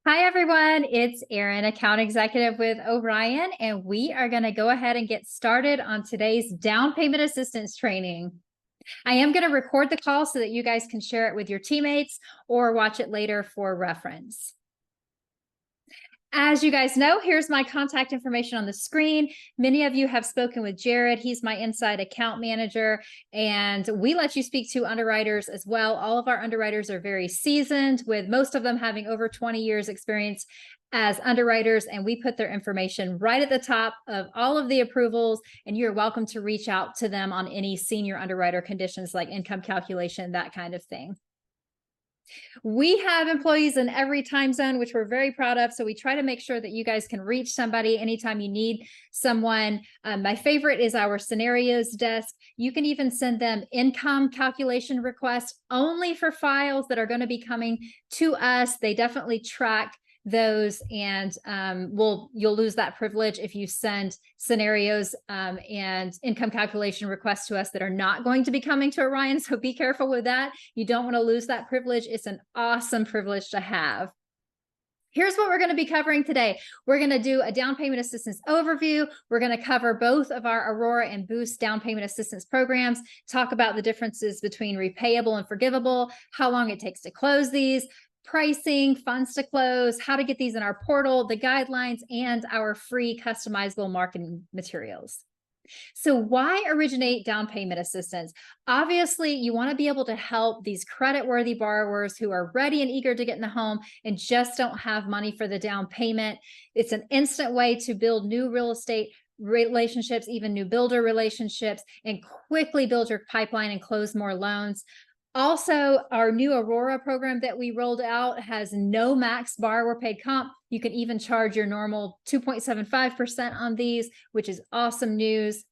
Hi, everyone. It's Erin, account executive with Orion, and we are going to go ahead and get started on today's down payment assistance training. I am going to record the call so that you guys can share it with your teammates or watch it later for reference. As you guys know, here's my contact information on the screen. Many of you have spoken with Jared. He's my inside account manager, and we let you speak to underwriters as well. All of our underwriters are very seasoned, with most of them having over 20 years experience as underwriters, and we put their information right at the top of all of the approvals, and you're welcome to reach out to them on any senior underwriter conditions like income calculation, that kind of thing. We have employees in every time zone, which we're very proud of. So we try to make sure that you guys can reach somebody anytime you need someone. My favorite is our scenarios desk. You can even send them income calculation requests only for files that are going to be coming to us. They definitely track those, and you'll lose that privilege if you send scenarios and income calculation requests to us that are not going to be coming to Orion. So be careful with that. You don't want to lose that privilege. It's an awesome privilege to have. Here's what we're going to be covering today. We're going to do a down payment assistance overview. We're going to cover both of our Aurora and Boost down payment assistance programs, talk about the differences between repayable and forgivable, how long it takes to close these, pricing, funds to close, how to get these in our portal, the guidelines, and our free customizable marketing materials. So why originate down payment assistance? Obviously, you want to be able to help these credit-worthy borrowers who are ready and eager to get in the home and just don't have money for the down payment. It's an instant way to build new real estate relationships, even new builder relationships, and quickly build your pipeline and close more loans. Also, our new Aurora program that we rolled out has no max borrower paid comp. You can even charge your normal 2.75% on these, which is awesome news.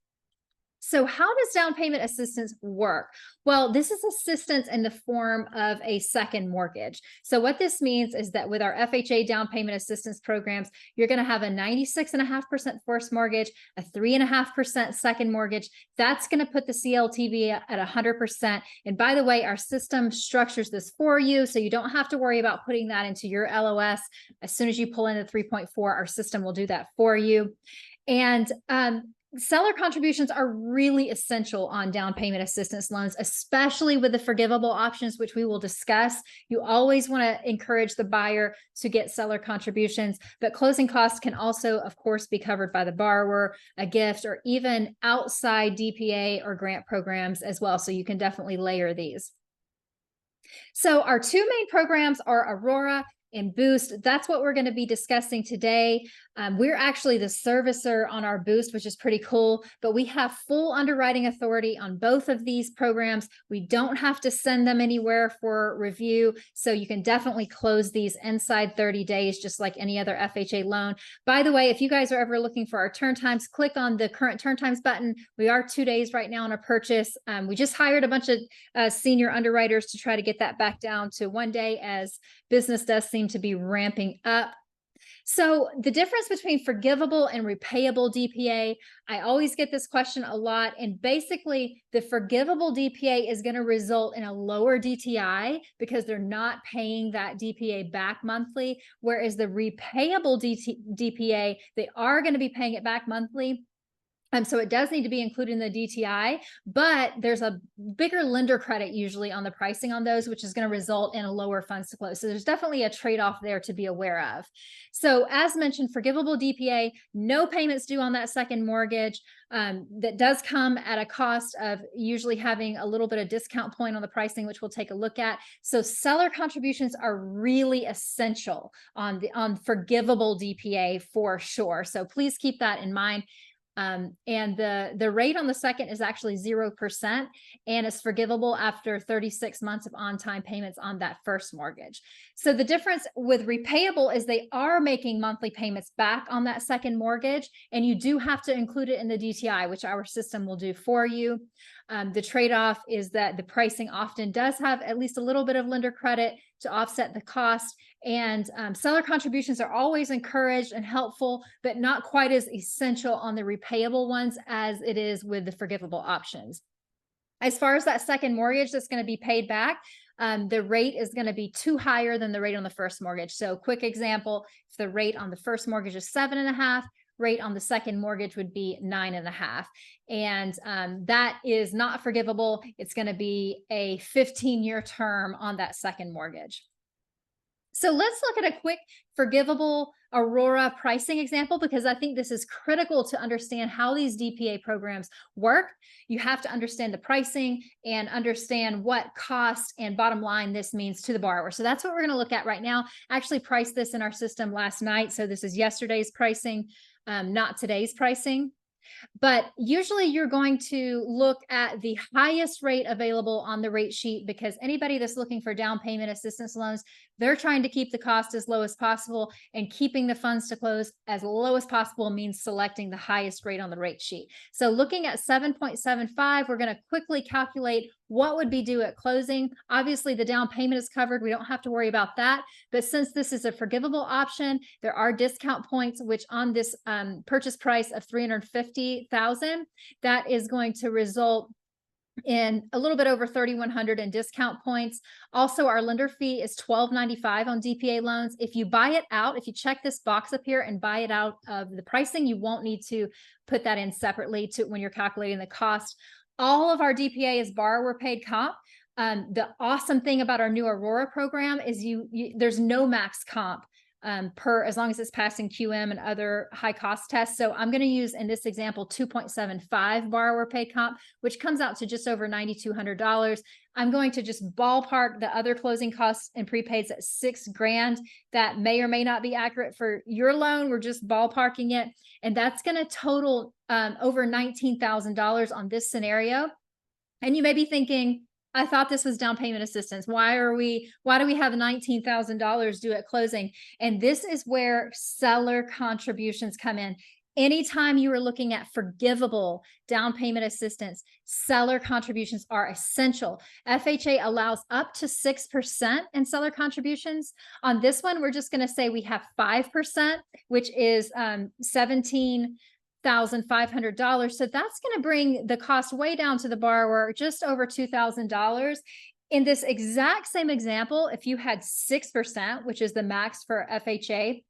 So how does down payment assistance work? Well, this is assistance in the form of a second mortgage. So what this means is that with our FHA down payment assistance programs, you're going to have a 96.5% first mortgage, a 3.5% second mortgage. That's going to put the CLTV at 100%. And by the way, our system structures this for you, so you don't have to worry about putting that into your LOS. As soon as you pull in the 3.4, our system will do that for you. And seller contributions are really essential on down payment assistance loans, especially with the forgivable options, which we will discuss. You always want to encourage the buyer to get seller contributions, but closing costs can also, of course, be covered by the borrower, a gift, or even outside DPA or grant programs as well. So you can definitely layer these. So our two main programs are Aurora and Boost. That's what we're going to be discussing today. We're actually the servicer on our Boost, which is pretty cool, but we have full underwriting authority on both of these programs. We don't have to send them anywhere for review, so you can definitely close these inside 30 days, just like any other FHA loan. By the way, if you guys are ever looking for our turn times, click on the current turn times button. We are 2 days right now on a purchase. We just hired a bunch of senior underwriters to try to get that back down to 1 day, as business does seem to be ramping up. So the difference between forgivable and repayable DPA, I always get this question a lot. And basically, the forgivable DPA is going to result in a lower DTI because they're not paying that DPA back monthly. Whereas the repayable DPA, they are going to be paying it back monthly. So it does need to be included in the DTI, but there's a bigger lender credit usually on the pricing on those, which is going to result in a lower funds to close. So there's definitely a trade-off there to be aware of. So as mentioned, forgivable DPA, no payments due on that second mortgage. That does come at a cost of usually having a little bit of discount point on the pricing, which we'll take a look at. So seller contributions are really essential on forgivable DPA for sure. So please keep that in mind. And the rate on the second is actually 0%, and it's forgivable after 36 months of on-time payments on that first mortgage. So the difference with repayable is they are making monthly payments back on that second mortgage, and you do have to include it in the DTI, which our system will do for you. The trade-off is that the pricing often does have at least a little bit of lender credit to offset the cost, and seller contributions are always encouraged and helpful, but not quite as essential on the repayable ones as it is with the forgivable options. As far as that second mortgage that's going to be paid back, the rate is going to be too higher than the rate on the first mortgage. So quick example, if the rate on the first mortgage is 7.5, rate on the second mortgage would be 9.5. And that is not forgivable. It's going to be a 15-year term on that second mortgage. So let's look at a quick forgivable Aurora pricing example, because I think this is critical to understand how these DPA programs work. You have to understand the pricing and understand what cost and bottom line this means to the borrower. So that's what we're going to look at right now. I actually priced this in our system last night. So this is yesterday's pricing, not today's pricing. But usually you're going to look at the highest rate available on the rate sheet, because anybody that's looking for down payment assistance loans, they're trying to keep the cost as low as possible, and keeping the funds to close as low as possible means selecting the highest rate on the rate sheet. So looking at 7.75, we're going to quickly calculate what would be due at closing. Obviously, the down payment is covered. We don't have to worry about that. But since this is a forgivable option, there are discount points, which on this purchase price of $350,000, that is going to result in a little bit over 3,100 in discount points. Also, our lender fee is $12.95 on DPA loans. If you buy it out, if you check this box up here and buy it out of the pricing, you won't need to put that in separately to when you're calculating the cost. All of our DPA is borrower paid comp. The awesome thing about our new Aurora program is there's no max comp as long as it's passing QM and other high cost tests. So I'm going to use in this example 2.75 borrower paid comp, which comes out to just over $9,200. I'm going to just ballpark the other closing costs and prepaids at $6,000. That may or may not be accurate for your loan. We're just ballparking it. And that's going to total over $19,000 on this scenario. And you may be thinking, I thought this was down payment assistance. Why do we have $19,000 due at closing? And this is where seller contributions come in. Anytime you are looking at forgivable down payment assistance, seller contributions are essential. FHA allows up to 6% in seller contributions. On this one, we're just going to say we have 5%, which is $17,500. So that's going to bring the cost way down to the borrower, just over $2,000. In this exact same example, if you had 6%, which is the max for FHA,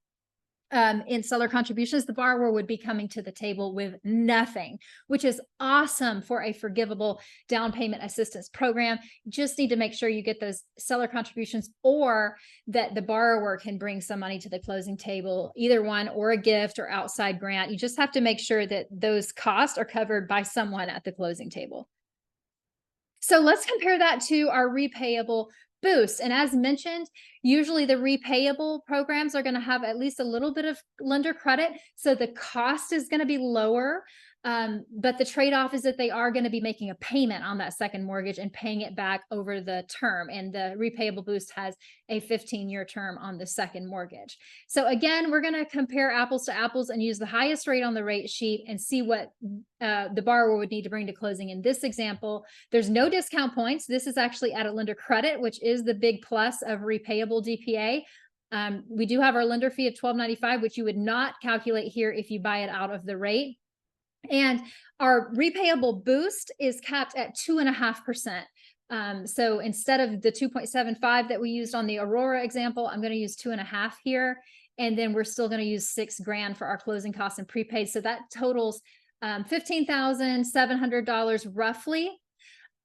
in seller contributions, the borrower would be coming to the table with nothing, which is awesome for a forgivable down payment assistance program. You just need to make sure you get those seller contributions, or that the borrower can bring some money to the closing table, either one, or a gift or outside grant. You just have to make sure that those costs are covered by someone at the closing table. So let's compare that to our repayable boost. And as mentioned, usually the repayable programs are going to have at least a little bit of lender credit. So the cost is going to be lower. But the trade-off is that they are going to be making a payment on that second mortgage and paying it back over the term. And the repayable boost has a 15-year term on the second mortgage. So again, we're going to compare apples to apples and use the highest rate on the rate sheet and see what the borrower would need to bring to closing. In this example, there's no discount points. This is actually at a lender credit, which is the big plus of repayable DPA. We do have our lender fee of $12.95, which you would not calculate here if you buy it out of the rate. And our repayable boost is capped at 2.5%. So instead of the 2.75 that we used on the Aurora example, I'm going to use 2.5 here. And then we're still going to use $6,000 for our closing costs and prepaid. So that totals $15,700 roughly.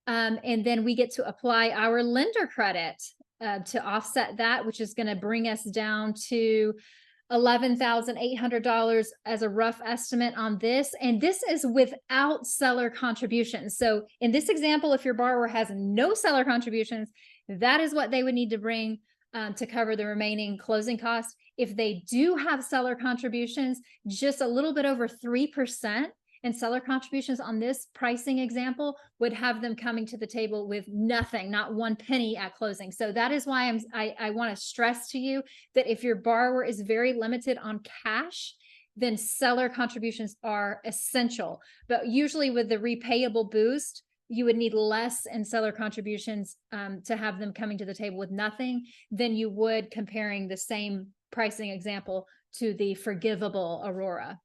And then we get to apply our lender credit to offset that, which is going to bring us down to $11,800 as a rough estimate on this. And this is without seller contributions. So in this example, if your borrower has no seller contributions, that is what they would need to bring to cover the remaining closing costs. If they do have seller contributions, just a little bit over 3%, and seller contributions on this pricing example would have them coming to the table with nothing, not one penny at closing. So that is why I want to stress to you that if your borrower is very limited on cash, then seller contributions are essential. But usually with the repayable boost, you would need less in seller contributions to have them coming to the table with nothing than you would comparing the same pricing example to the forgivable Aurora.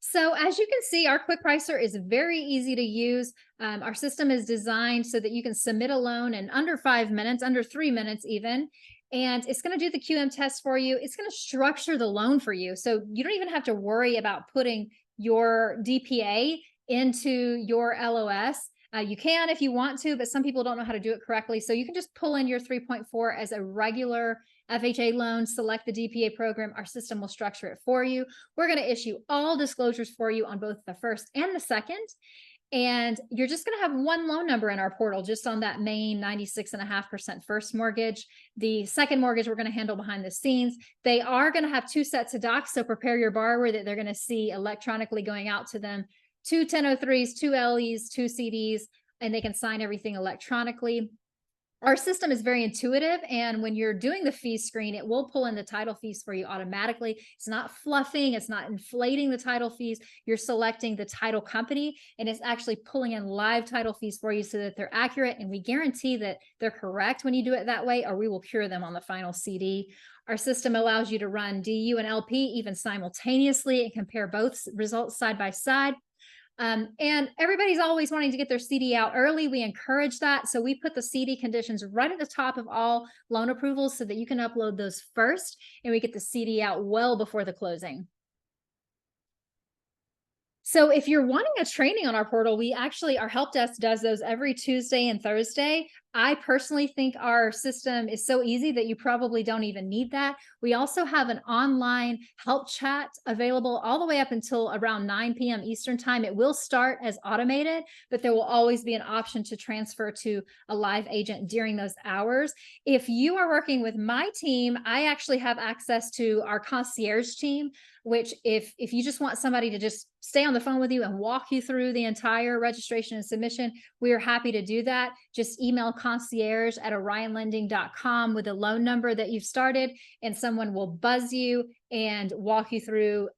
So as you can see, our quick pricer is very easy to use. Our system is designed so that you can submit a loan in under 5 minutes, under 3 minutes even. And it's going to do the QM test for you. It's going to structure the loan for you. So you don't even have to worry about putting your DPA into your LOS. You can if you want to, but some people don't know how to do it correctly. So you can just pull in your 3.4 as a regular FHA loan, select the DPA program. Our system will structure it for you. We're going to issue all disclosures for you on both the first and the second. And you're just going to have one loan number in our portal, just on that main 96.5% first mortgage. The second mortgage we're going to handle behind the scenes. They are going to have 2 sets of docs. So prepare your borrower that they're going to see electronically going out to them, 2 1003s, 2 LEs, 2 CDs, and they can sign everything electronically. Our system is very intuitive, and when you're doing the fee screen, it will pull in the title fees for you automatically. It's not fluffing, it's not inflating the title fees. You're selecting the title company, and it's actually pulling in live title fees for you so that they're accurate, and we guarantee that they're correct when you do it that way, or we will cure them on the final CD. Our system allows you to run DU and LP even simultaneously and compare both results side by side. And everybody's always wanting to get their CD out early. We encourage that. So we put the CD conditions right at the top of all loan approvals so that you can upload those first, and we get the CD out well before the closing. So if you're wanting a training on our portal, our help desk does those every Tuesday and Thursday. I personally think our system is so easy that you probably don't even need that. We also have an online help chat available all the way up until around 9 p.m. Eastern time. It will start as automated, but there will always be an option to transfer to a live agent during those hours. If you are working with my team, I actually have access to our concierge team, which if you just want somebody to just stay on the phone with you and walk you through the entire registration and submission, we are happy to do that. Just email concierge@orionlending.com with a loan number that you've started, and someone will buzz you and walk you through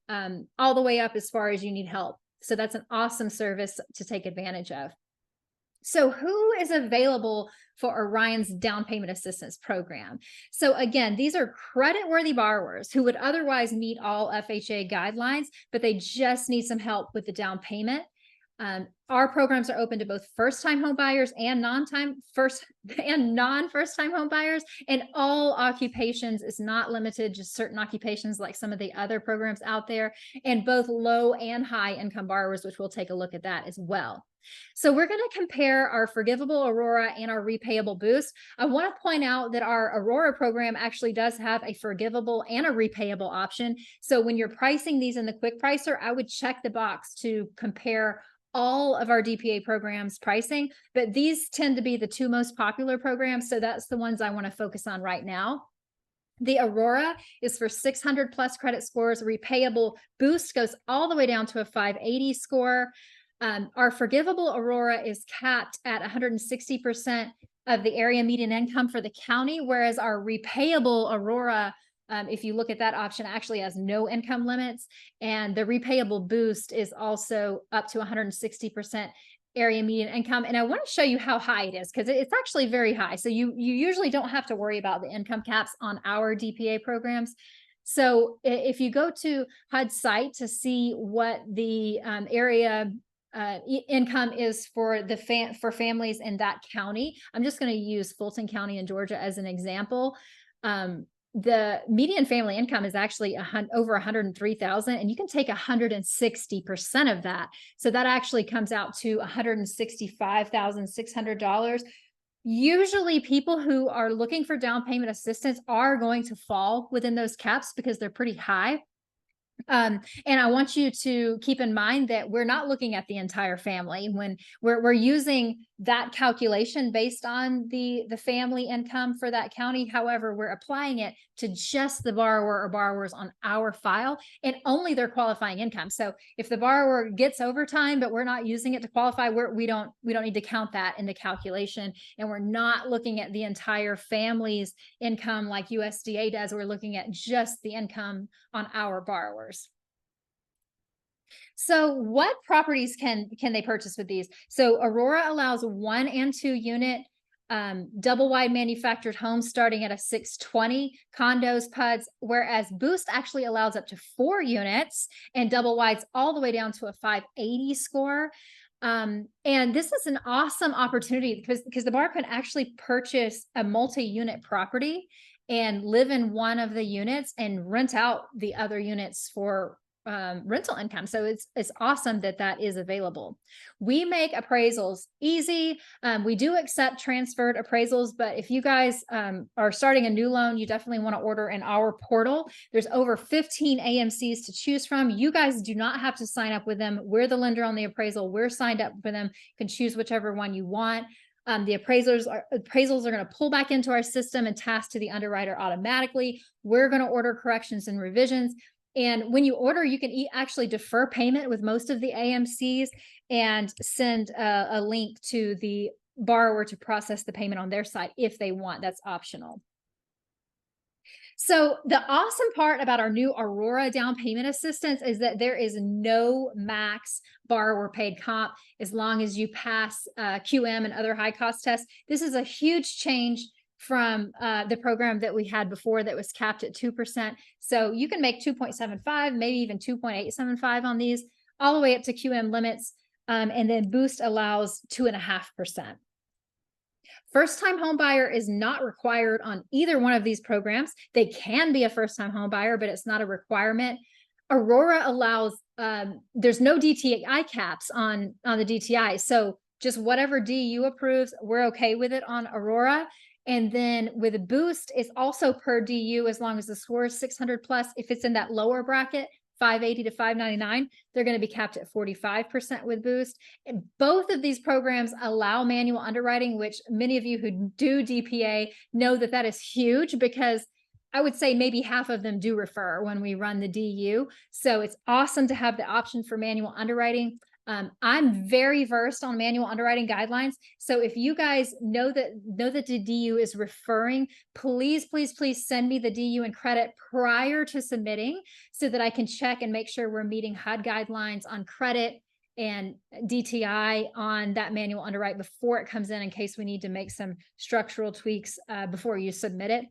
all the way up as far as you need help. So that's an awesome service to take advantage of. So who is available for Orion's down payment assistance program? So again, these are credit-worthy borrowers who would otherwise meet all FHA guidelines, but they just need some help with the down payment. Our programs are open to both first-time home buyers and non-first-time home buyers, and all occupations. Is not limited, just certain occupations like some of the other programs out there, and both low and high income borrowers, which we'll take a look at that as well. So we're going to compare our Forgivable Aurora and our Repayable Boost. I want to point out that our Aurora program actually does have a Forgivable and a Repayable option. So when you're pricing these in the quick pricer, I would check the box to compare all of our DPA programs pricing, but these tend to be the 2 most popular programs. So that's the ones I want to focus on right now. The Aurora is for 600 plus credit scores. Repayable Boost goes all the way down to a 580 score. Our Forgivable Aurora is capped at 160% of the area median income for the county, whereas our Repayable Aurora, if you look at that option, actually has no income limits. And the Repayable Boost is also up to 160% area median income. And I want to show you how high it is, because it's actually very high. So you usually don't have to worry about the income caps on our DPA programs. So if you go to HUD's site to see what the area income is for for families in that county, I'm just going to use Fulton County in Georgia as an example. The median family income is actually over 103,000, and you can take 160% of that. So that actually comes out to $165,600. Usually people who are looking for down payment assistance are going to fall within those caps because they're pretty high. And I want you to keep in mind that we're not looking at the entire family when we're using that calculation based on the family income for that county. However, we're applying it to just the borrower or borrowers on our file and only their qualifying income. So if the borrower gets overtime, but we're not using it to qualify, we don't need to count that in the calculation. And we're not looking at the entire family's income like USDA does. We're looking at just the income on our borrowers. So what properties can they purchase with these? So Aurora allows 1 and 2 unit double wide manufactured homes starting at a 620, condos, PUDs, whereas Boost actually allows up to 4 units and double wides all the way down to a 580 score. And this is an awesome opportunity because the borrower can actually purchase a multi-unit property and live in one of the units and rent out the other units for rental income. So it's awesome that that is available. We make appraisals easy. We do accept transferred appraisals, but if you guys are starting a new loan, you definitely want to order in our portal. There's over 15 AMCs to choose from. You guys do not have to sign up with them. We're the lender on the appraisal. We're signed up with them. You can choose whichever one you want. The appraisals are going to pull back into our system and task to the underwriter automatically. We're going to order corrections and revisions. And when you order, you can actually defer payment with most of the AMCs and send a link to the borrower to process the payment on their side if they want. That's optional. So the awesome part about our new Aurora down payment assistance is that there is no max borrower paid comp as long as you pass QM and other high cost tests. This is a huge change from the program that we had before that was capped at 2%. So you can make 2.75, maybe even 2.875 on these, all the way up to QM limits. And then Boost allows 2.5%. First-time home buyer is not required on either one of these programs. They can be a first-time home buyer, but it's not a requirement. Aurora allows, there's no DTI caps on the DTI. So just whatever DU approves, we're okay with it on Aurora. And then with a Boost, it's also per DU as long as the score is 600 plus. If it's in that lower bracket, 580 to 599, they're going to be capped at 45% with Boost. And both of these programs allow manual underwriting, which many of you who do DPA know that that is huge because I would say maybe half of them do refer when we run the DU. So it's awesome to have the option for manual underwriting. I'm very versed on manual underwriting guidelines. So if you guys know that the DU is referring, please send me the DU and credit prior to submitting so that I can check and make sure we're meeting HUD guidelines on credit and DTI on that manual underwrite before it comes in case we need to make some structural tweaks before you submit it.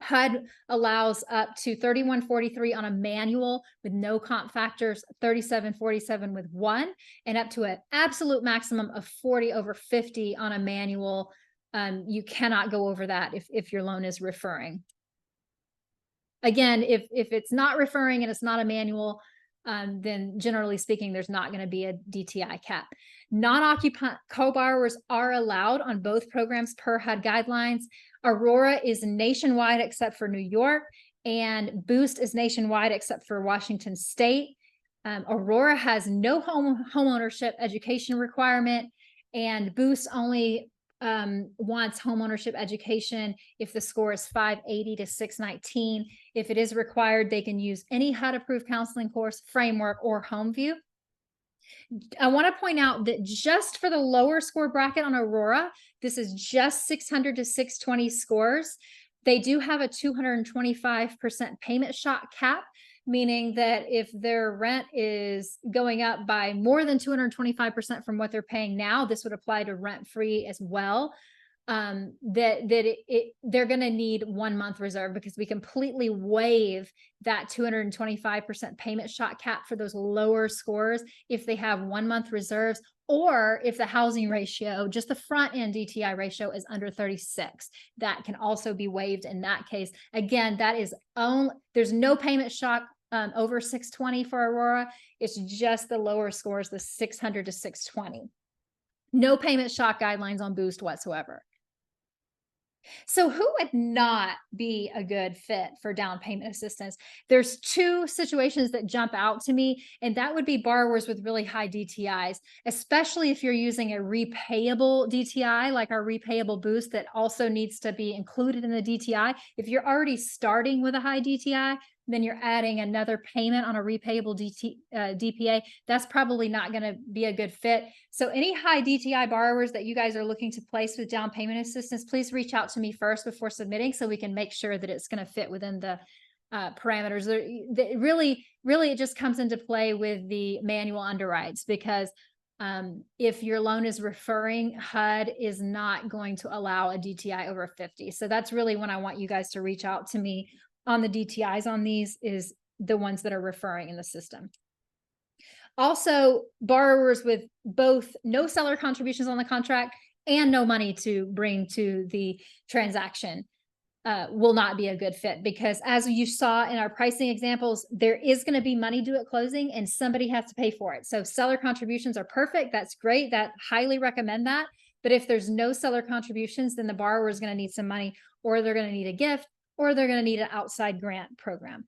HUD allows up to 3143 on a manual with no comp factors, 3747 with one, and up to an absolute maximum of 40 over 50 on a manual. You cannot go over that if your loan is referring. Again, if it's not referring and it's not a manual, then generally speaking, there's not going to be a DTI cap. Non-occupant co-borrowers are allowed on both programs per HUD guidelines. Aurora is nationwide except for New York, and Boost is nationwide except for Washington State. Aurora has no homeownership education requirement, and Boost only wants homeownership education if the score is 580 to 619. If it is required, they can use any HUD approved counseling course, framework, or home view. I want to point out that just for the lower score bracket on Aurora, this is just 600 to 620 scores. They do have a 225% payment shock cap, meaning that if their rent is going up by more than 225% from what they're paying now, this would apply to rent-free as well. They're going to need 1 month reserve because we completely waive that 225% payment shock cap for those lower scores if they have 1 month reserves, or if the housing ratio, just the front end DTI ratio, is under 36. That can also be waived in that case. Again, that is there's no payment shock over 620 for Aurora. It's just the lower scores, the 600 to 620. No payment shock guidelines on Boost whatsoever. So who would not be a good fit for down payment assistance? There's two situations that jump out to me, and that would be borrowers with really high DTIs, especially if you're using a repayable DTI, like our repayable Boost that also needs to be included in the DTI. If you're already starting with a high DTI, then you're adding another payment on a repayable DPA. That's probably not going to be a good fit. So any high DTI borrowers that you guys are looking to place with down payment assistance, please reach out to me first before submitting so we can make sure that it's going to fit within the parameters. Really, it just comes into play with the manual underwrites, because If your loan is referring, HUD is not going to allow a DTI over 50. So that's really when I want you guys to reach out to me on the DTIs on these, is the ones that are referring in the system. Also, borrowers with both no seller contributions on the contract and no money to bring to the transaction will not be a good fit, because as you saw in our pricing examples, there is going to be money due at closing and somebody has to pay for it. So seller contributions are perfect. That's great. That highly recommend that. But if there's no seller contributions, then the borrower is going to need some money, or they're going to need a gift, or they're going to need an outside grant program.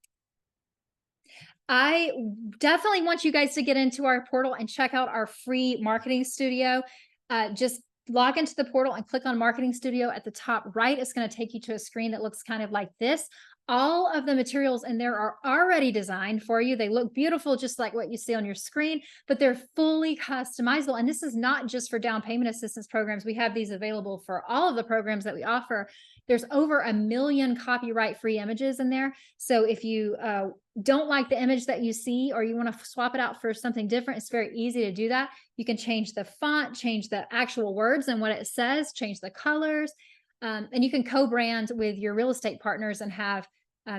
I definitely want you guys to get into our portal and check out our free marketing studio. Just log into the portal and click on Marketing Studio at the top right. It's going to take you to a screen that looks kind of like this. All of the materials in there are already designed for you. They look beautiful, just like what you see on your screen, but they're fully customizable. And this is not just for down payment assistance programs. We have these available for all of the programs that we offer. There's over 1 million copyright-free images in there. So if you don't like the image that you see, or you want to swap it out for something different, it's very easy to do that. You can change the font, change the actual words and what it says, change the colors, and you can co-brand with your real estate partners and have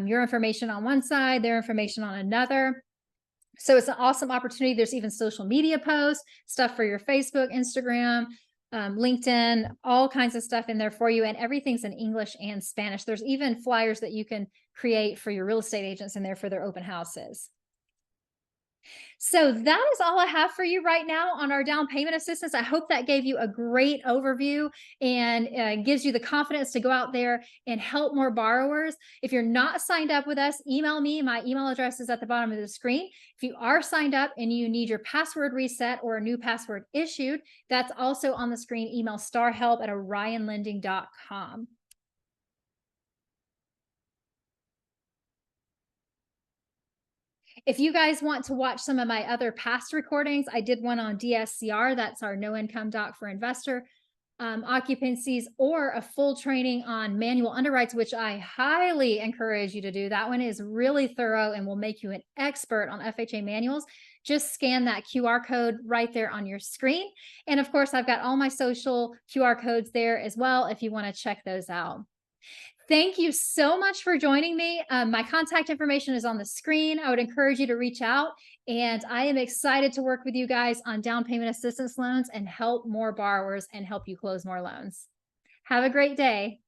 your information on one side, their information on another. So it's an awesome opportunity. There's even social media posts, stuff for your Facebook, Instagram, LinkedIn, all kinds of stuff in there for you. And everything's in English and Spanish. There's even flyers that you can create for your real estate agents in there for their open houses. So that is all I have for you right now on our down payment assistance. I hope that gave you a great overview and gives you the confidence to go out there and help more borrowers. If you're not signed up with us, email me. My email address is at the bottom of the screen. If you are signed up and you need your password reset or a new password issued, that's also on the screen. Email starhelp@orionlending.com. If you guys want to watch some of my other past recordings, I did one on DSCR, that's our no income doc for investor occupancies, or a full training on manual underwrites, which I highly encourage you to do. That one is really thorough and will make you an expert on FHA manuals. Just scan that QR code right there on your screen. And of course, I've got all my social QR codes there as well if you want to check those out. Thank you so much for joining me. My contact information is on the screen. I would encourage you to reach out, and I am excited to work with you guys on down payment assistance loans and help more borrowers and help you close more loans. Have a great day.